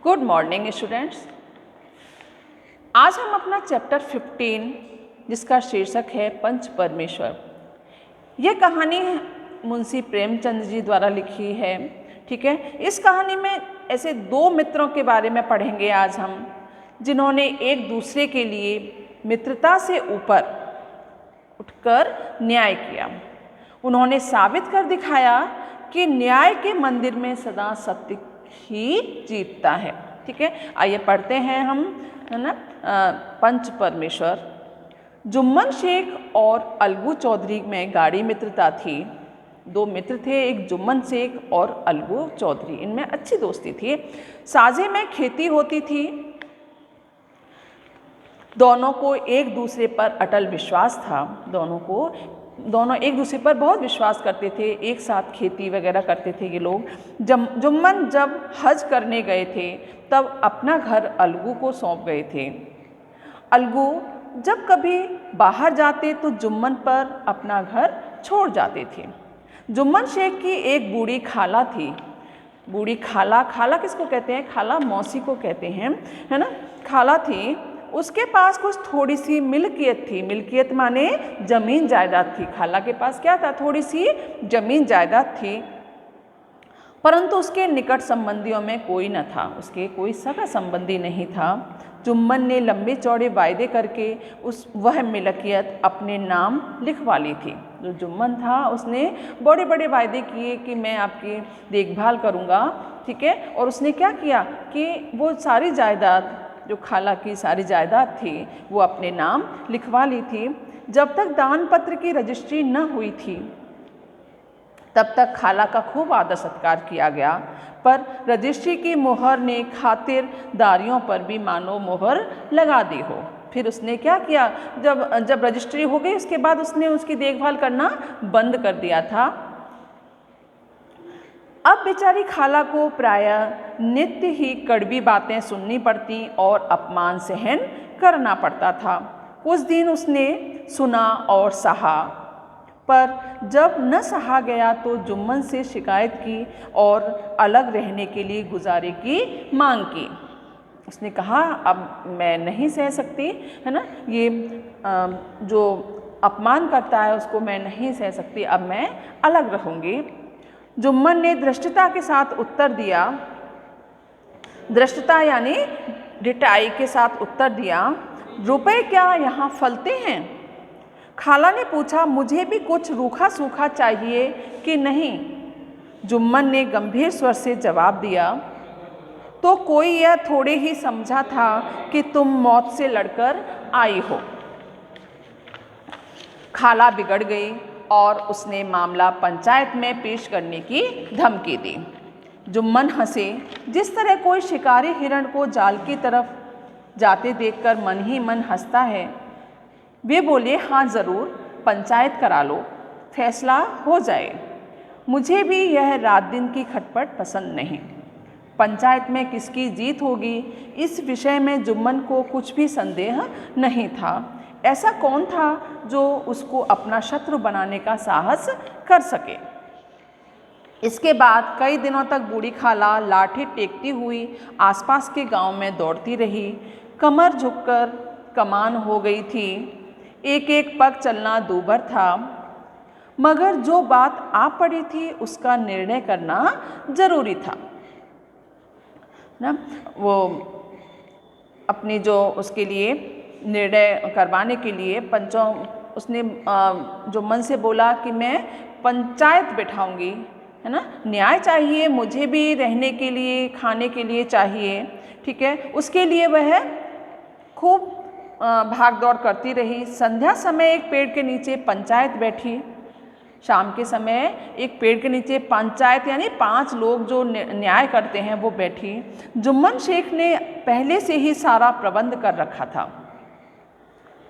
Good morning students. आज हम अपना चैप्टर 15 जिसका शीर्षक है पंच परमेश्वर, यह कहानी मुंशी प्रेमचंद जी द्वारा लिखी है। ठीक है, इस कहानी में ऐसे दो मित्रों के बारे में पढ़ेंगे आज हम, जिन्होंने एक दूसरे के लिए मित्रता से ऊपर उठकर न्याय किया। उन्होंने साबित कर दिखाया कि न्याय के मंदिर में सदा सत्य ही जीतता है। ठीक है, आइए पढ़ते हैं हम, है ना। पंच परमेश्वर। जुम्मन शेख और अलगू चौधरी में गाढ़ी मित्रता थी। दो मित्र थे, एक जुम्मन शेख और अलगू चौधरी, इनमें अच्छी दोस्ती थी। साझे में खेती होती थी। दोनों को एक दूसरे पर अटल विश्वास था। दोनों एक दूसरे पर बहुत विश्वास करते थे, एक साथ खेती वगैरह करते थे ये लोग। जुम्मन जब हज करने गए थे तब अपना घर अलगू को सौंप गए थे। अलगू जब कभी बाहर जाते तो जुम्मन पर अपना घर छोड़ जाते थे। जुम्मन शेख की एक बूढ़ी खाला थी। बूढ़ी खाला, खाला किसको कहते हैं? खाला मौसी को कहते हैं, है ना। खाला थी, उसके पास कुछ थोड़ी सी मिल्कियत थी। मिल्कियत माने जमीन जायदाद थी। खाला के पास क्या था? थोड़ी सी जमीन जायदाद थी, परंतु उसके निकट संबंधियों में कोई न था। उसके कोई सगा संबंधी नहीं था। जुम्मन ने लंबे चौड़े वायदे करके वह मिल्कियत अपने नाम लिखवा ली थी। जो जुम्मन था उसने बड़े बड़े वायदे किए कि मैं आपकी देखभाल करूँगा। ठीक है, और उसने क्या किया कि वो सारी जायदाद, जो खाला की सारी जायदाद थी, वो अपने नाम लिखवा ली थी। जब तक दान पत्र की रजिस्ट्री न हुई थी तब तक खाला का खूब आदर सत्कार किया गया, पर रजिस्ट्री की मोहर ने खातिरदारियों पर भी मानो मोहर लगा दी हो। फिर उसने क्या किया, जब रजिस्ट्री हो गई उसके बाद उसने उसकी देखभाल करना बंद कर दिया था। अब बेचारी खाला को प्रायः नित्य ही कड़वी बातें सुननी पड़ती और अपमान सहन करना पड़ता था। कुछ दिन उसने सुना और सहा, पर जब न सहा गया तो जुम्मन से शिकायत की और अलग रहने के लिए गुजारे की मांग की। उसने कहा अब मैं नहीं सह सकती, है ना, ये जो अपमान करता है उसको मैं नहीं सह सकती, अब मैं अलग रहूँगी। जुम्मन ने धृष्टता के साथ उत्तर दिया, धृष्टता यानी ढिठाई के साथ उत्तर दिया, रुपए क्या यहाँ फलते हैं? खाला ने पूछा, मुझे भी कुछ रूखा सूखा चाहिए कि नहीं? जुम्मन ने गंभीर स्वर से जवाब दिया, तो कोई यह थोड़े ही समझा था कि तुम मौत से लड़कर आई हो। खाला बिगड़ गई और उसने मामला पंचायत में पेश करने की धमकी दी। जुम्मन हंसे। जिस तरह कोई शिकारी हिरण को जाल की तरफ जाते देखकर मन ही मन हंसता है। वे बोले, हाँ ज़रूर, पंचायत करा लो, फैसला हो जाए। मुझे भी यह रात दिन की खटपट पसंद नहीं। पंचायत में किसकी जीत होगी इस विषय में जुम्मन को कुछ भी संदेह नहीं था। ऐसा कौन था जो उसको अपना शत्रु बनाने का साहस कर सके। इसके बाद कई दिनों तक बूढ़ी खाला लाठी टेकती हुई आसपास के गांव में दौड़ती रही। कमर झुककर कमान हो गई थी, एक एक पग चलना दूभर था, मगर जो बात आ पड़ी थी उसका निर्णय करना जरूरी था ना। वो अपनी जो उसके लिए निर्णय करवाने के लिए उसने जो मन से बोला कि मैं पंचायत बैठाऊंगी, है ना, न्याय चाहिए मुझे भी, रहने के लिए खाने के लिए चाहिए। ठीक है, उसके लिए वह खूब भाग दौड़ करती रही। संध्या समय एक पेड़ के नीचे पंचायत बैठी। शाम के समय एक पेड़ के नीचे पंचायत यानी 5 लोग जो न्याय करते हैं वो बैठी। जुम्मन शेख ने पहले से ही सारा प्रबंध कर रखा था।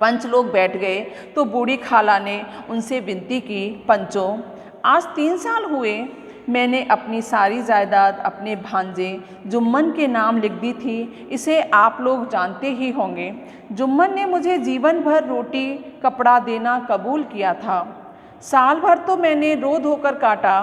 5 लोग बैठ गए तो बूढ़ी खाला ने उनसे विनती की, पंचों, आज 3 साल हुए मैंने अपनी सारी जायदाद अपने भांजे जुम्मन के नाम लिख दी थी, इसे आप लोग जानते ही होंगे। जुम्मन ने मुझे जीवन भर रोटी कपड़ा देना कबूल किया था। साल भर तो मैंने रो धोकर काटा,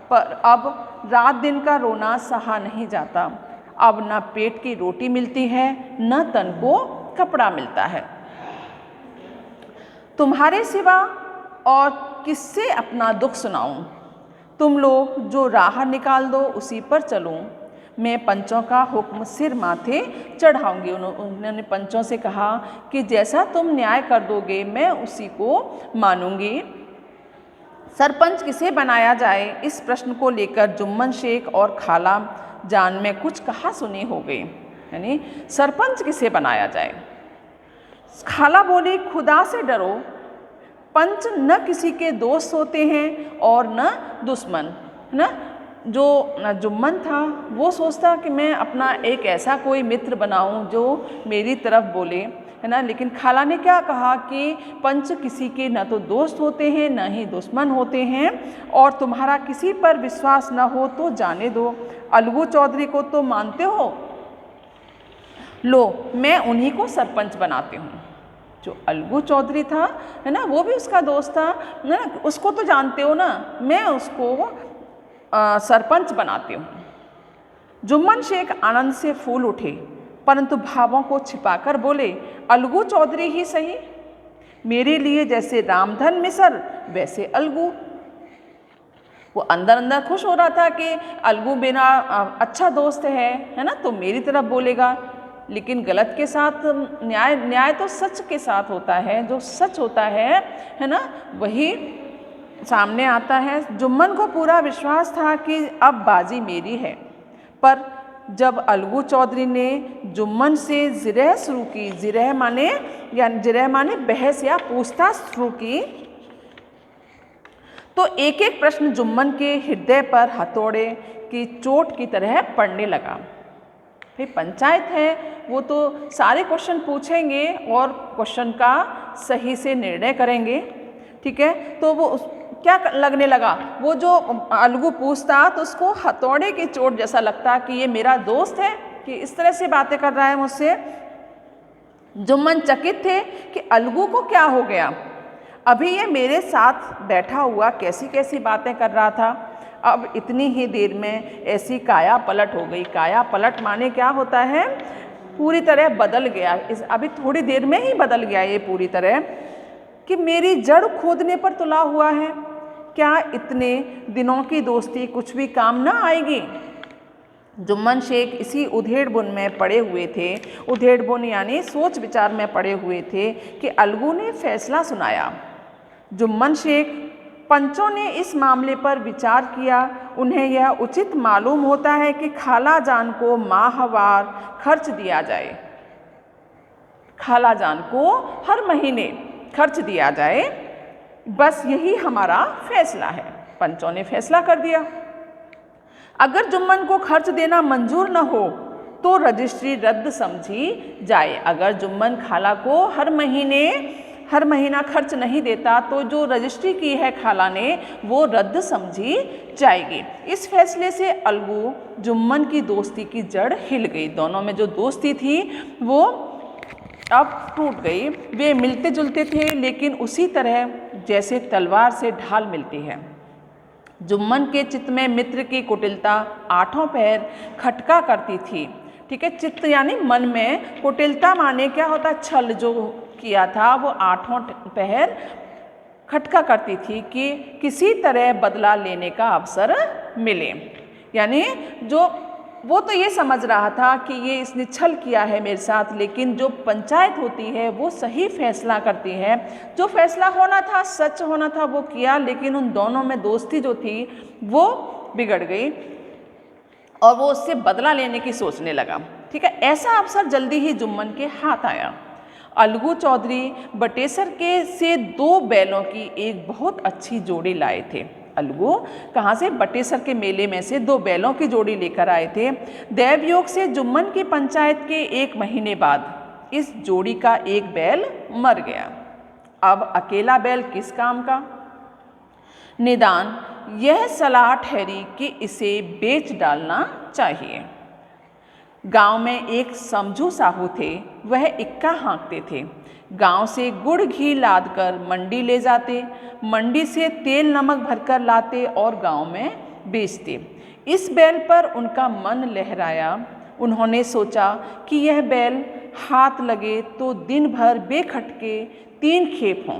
पर अब रात दिन का रोना सहा नहीं जाता। अब न पेट की रोटी मिलती है न तन को कपड़ा मिलता है। तुम्हारे सिवा और किससे अपना दुख सुनाऊं? तुम लोग जो राह निकाल दो उसी पर चलूं। मैं पंचों का हुक्म सिर माथे चढ़ाऊंगी। उन्होंने पंचों से कहा कि जैसा तुम न्याय कर दोगे मैं उसी को मानूंगी। सरपंच किसे बनाया जाए, इस प्रश्न को लेकर जुम्मन शेख और खाला जान में कुछ कहा सुनी हो गई। यानी सरपंच किसे बनाया जाए। खाला बोली, खुदा से डरो। पंच न किसी के दोस्त होते हैं और न दुश्मन, है ना। जो जुम्मन था वो सोचता कि मैं अपना एक ऐसा कोई मित्र बनाऊं जो मेरी तरफ बोले, है ना। लेकिन खाला ने क्या कहा कि पंच किसी के न तो दोस्त होते हैं न ही दुश्मन होते हैं, और तुम्हारा किसी पर विश्वास न हो तो जाने दो। अलगू चौधरी को तो मानते हो, लो मैं उन्हीं को सरपंच बनाती हूँ। जो अलगू चौधरी था, है ना, वो भी उसका दोस्त था ना, उसको तो जानते हो ना, मैं उसको सरपंच बनाती हूँ। जुम्मन शेख आनंद से फूल उठे, परंतु भावों को छिपाकर बोले, अलगू चौधरी ही सही, मेरे लिए जैसे रामधन मिसर वैसे अलगू। वो अंदर अंदर खुश हो रहा था कि अलगू मेरा अच्छा दोस्त है ना, तो मेरी तरफ बोलेगा। लेकिन गलत के साथ न्याय तो सच के साथ होता है, जो सच होता है ना, वही सामने आता है। जुम्मन को पूरा विश्वास था कि अब बाजी मेरी है, पर जब अलगू चौधरी ने जुम्मन से जिरह शुरू की, जिरह माने बहस या पूछताछ शुरू की, तो एक एक प्रश्न जुम्मन के हृदय पर हथौड़े की चोट की तरह पड़ने लगा। फिर पंचायत है, वो तो सारे क्वेश्चन पूछेंगे और क्वेश्चन का सही से निर्णय करेंगे, ठीक है। तो वो क्या लगने लगा, वो जो अलगू पूछता तो उसको हथौड़े की चोट जैसा लगता कि ये मेरा दोस्त है कि इस तरह से बातें कर रहा है मुझसे। जुम्मन चकित थे कि अलगू को क्या हो गया, अभी ये मेरे साथ बैठा हुआ कैसी कैसी बातें कर रहा था, अब इतनी ही देर में ऐसी काया पलट हो गई। काया पलट माने क्या होता है, पूरी तरह बदल गया, अभी थोड़ी देर में ही बदल गया ये पूरी तरह, कि मेरी जड़ खोदने पर तुला हुआ है। क्या इतने दिनों की दोस्ती कुछ भी काम ना आएगी। जुम्मन शेख इसी उधेड़-बुन में पड़े हुए थे, उधेड़-बुन यानी सोच विचार में पड़े हुए थे कि अलगू ने फैसला सुनाया। जुम्मन शेख, पंचों ने इस मामले पर विचार किया। उन्हें यह उचित मालूम होता है कि खाला जान को माहवार खर्च दिया जाए, खाला जान को हर महीने खर्च दिया जाए, बस यही हमारा फैसला है। पंचों ने फैसला कर दिया। अगर जुम्मन को खर्च देना मंजूर न हो तो रजिस्ट्री रद्द समझी जाए। अगर जुम्मन खाला को हर महीना खर्च नहीं देता तो जो रजिस्ट्री की है खाला ने वो रद्द समझी जाएगी। इस फैसले से अलगू जुम्मन की दोस्ती की जड़ हिल गई। दोनों में जो दोस्ती थी वो अब टूट गई। वे मिलते जुलते थे, लेकिन उसी तरह जैसे तलवार से ढाल मिलती है। जुम्मन के चित्त में मित्र की कुटिलता आठों पहर खटका करती थी, ठीक है। चित्त यानी मन में, कुटिलता माने क्या होता, छल जो किया था वो आठों पहर खटका करती थी कि किसी तरह बदला लेने का अवसर मिले। यानी जो वो तो ये समझ रहा था कि ये इसने छल किया है मेरे साथ, लेकिन जो पंचायत होती है वो सही फैसला करती है। जो फैसला होना था, सच होना था, वो किया, लेकिन उन दोनों में दोस्ती जो थी वो बिगड़ गई और वो उससे बदला लेने की सोचने लगा, ठीक है। ऐसा अवसर जल्दी ही जुम्मन के हाथ आया। अलगू चौधरी बटेसर के से 2 बैलों की एक बहुत अच्छी जोड़ी लाए थे। अलगू कहाँ से, बटेसर के मेले में से 2 बैलों की जोड़ी लेकर आए थे। दैवयोग से जुम्मन की पंचायत के 1 महीने बाद इस जोड़ी का एक बैल मर गया। अब अकेला बैल किस काम का। निदान यह सलाह ठहरी कि इसे बेच डालना चाहिए। गांव में एक समझू साहू थे, वह इक्का हाँकते थे। गांव से गुड़ घी लाद कर मंडी ले जाते, मंडी से तेल नमक भरकर लाते और गांव में बेचते। इस बैल पर उनका मन लहराया। उन्होंने सोचा कि यह बैल हाथ लगे तो दिन भर बेखटके 3 खेप हों।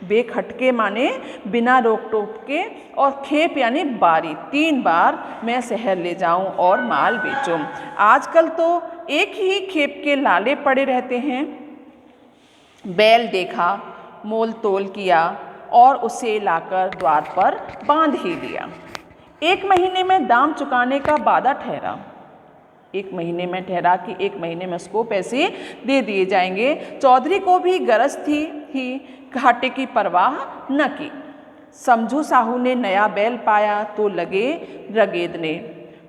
बेखटके माने बिना रोक टोक के, और खेप यानी बारी, 3 बार मैं शहर ले जाऊं और माल बेचूं। आजकल तो एक ही खेप के लाले पड़े रहते हैं। बैल देखा, मोल तोल किया और उसे लाकर द्वार पर बांध ही दिया। 1 महीने में दाम चुकाने का वादा ठहरा। 1 महीने में ठहरा कि 1 महीने में उसको पैसे दे दिए जाएंगे। चौधरी को भी गरज थी ही घाटे की परवाह न की। समझू साहू ने नया बैल पाया तो लगे रगेदने।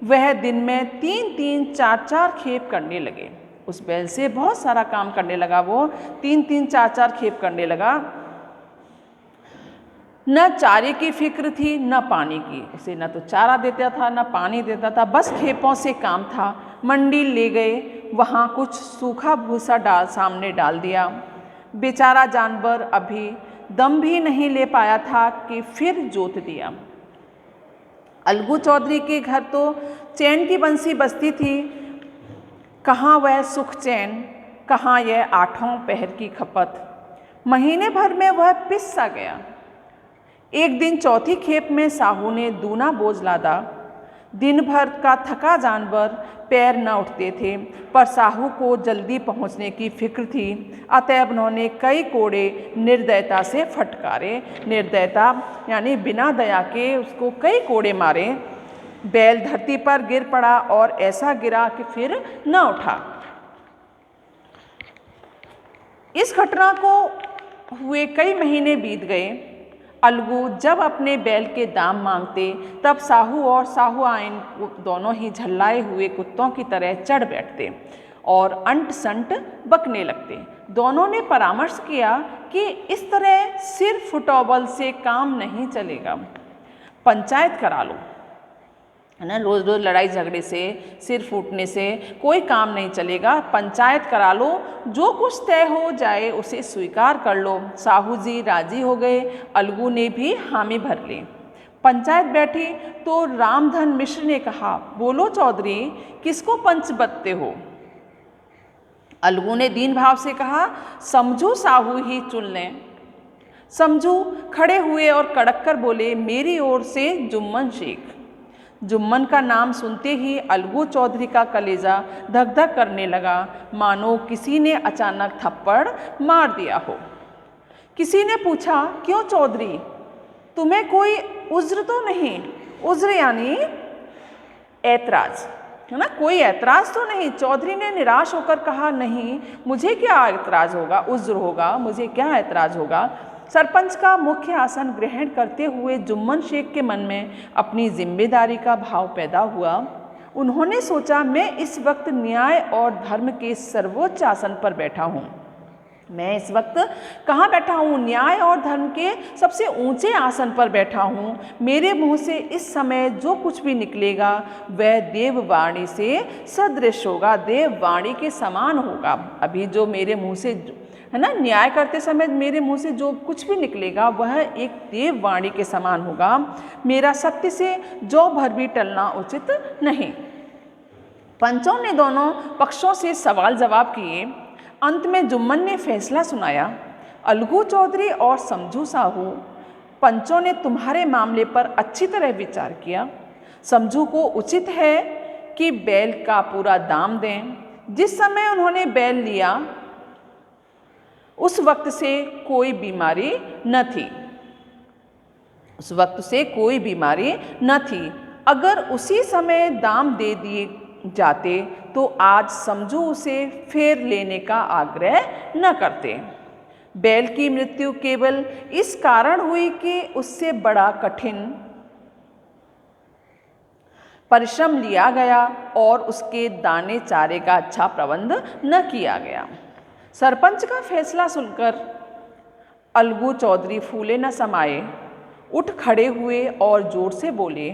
वह दिन में 3-3, 4-4 खेप करने लगे। उस बैल से बहुत सारा काम करने लगा। वो 3-3, 4-4 खेप करने लगा। न चारे की फिक्र थी न पानी की। उसे न तो चारा देता था न पानी देता था, बस खेपों से काम था। मंडी ले गए, वहाँ कुछ सूखा भूसा सामने डाल दिया। बेचारा जानवर अभी दम भी नहीं ले पाया था कि फिर जोत दिया। अलगू चौधरी के घर तो चैन की बंसी बजती थी। कहाँ वह सुख चैन, कहाँ यह 8वां पहर की खपत। महीने भर में वह पिस सा गया। एक दिन चौथी खेप में साहू ने दूना बोझ लादा। दिन भर का थका जानवर पैर न उठते थे, पर साहू को जल्दी पहुंचने की फिक्र थी। अतएव उन्होंने कई कोड़े निर्दयता से फटकारे। निर्दयता यानी बिना दया के उसको कई कोड़े मारे। बैल धरती पर गिर पड़ा और ऐसा गिरा कि फिर न उठा। इस घटना को हुए कई महीने बीत गए। अलगू जब अपने बैल के दाम मांगते तब साहू और साहू आइन दोनों ही झल्लाए हुए कुत्तों की तरह चढ़ बैठते और अंट संट बकने लगते। दोनों ने परामर्श किया कि इस तरह सिर फुटौबल से काम नहीं चलेगा, पंचायत करा लो, है ना। रोज़ रोज़ लड़ाई झगड़े से, सिर फूटने से कोई काम नहीं चलेगा। पंचायत करा लो, जो कुछ तय हो जाए उसे स्वीकार कर लो। साहू जी राजी हो गए। अलगू ने भी हामी भर ली। पंचायत बैठी तो रामधन मिश्र ने कहा, बोलो चौधरी, किसको पंच बदते हो। अलगू ने दीन भाव से कहा, समझू साहू ही चुन लें। समझू खड़े हुए और कड़क कर बोले, मेरी ओर से जुम्मन शेख। जुम्मन का नाम सुनते ही अलगू चौधरी का कलेजा धक धक करने लगा, मानो किसी ने अचानक थप्पड़ मार दिया हो। किसी ने पूछा, क्यों चौधरी, तुम्हें कोई उज्र तो नहीं। उज्र यानी ऐतराज, है ना, कोई ऐतराज तो नहीं। चौधरी ने निराश होकर कहा, नहीं, मुझे क्या ऐतराज होगा, उज्र होगा, मुझे क्या ऐतराज होगा। सरपंच का मुख्य आसन ग्रहण करते हुए जुम्मन शेख के मन में अपनी जिम्मेदारी का भाव पैदा हुआ। उन्होंने सोचा, मैं इस वक्त न्याय और धर्म के सर्वोच्च आसन पर बैठा हूँ। मैं इस वक्त कहाँ बैठा हूँ? न्याय और धर्म के सबसे ऊंचे आसन पर बैठा हूँ। मेरे मुंह से इस समय जो कुछ भी निकलेगा वह देववाणी से सदृश होगा, देववाणी के समान होगा। अभी जो मेरे मुंह से, है ना, न्याय करते समय मेरे मुंह से जो कुछ भी निकलेगा वह एक देववाणी के समान होगा। मेरा सत्य से जो भर भी टलना उचित नहीं। पंचों ने दोनों पक्षों से सवाल जवाब किए। अंत में जुम्मन ने फैसला सुनाया, अलगू चौधरी और समझू साहू, पंचों ने तुम्हारे मामले पर अच्छी तरह विचार किया। समझू को उचित है कि बैल का पूरा दाम दें। जिस समय उन्होंने बैल लिया उस वक्त से कोई बीमारी न थी। उस वक्त से कोई बीमारी न थी। अगर उसी समय दाम दे दिए जाते तो आज समझू उसे फेर लेने का आग्रह न करते। बैल की मृत्यु केवल इस कारण हुई कि उससे बड़ा कठिन परिश्रम लिया गया और उसके दाने चारे का अच्छा प्रबंध न किया गया। सरपंच का फैसला सुनकर अलगू चौधरी फूले न समाये, उठ खड़े हुए और जोर से बोले,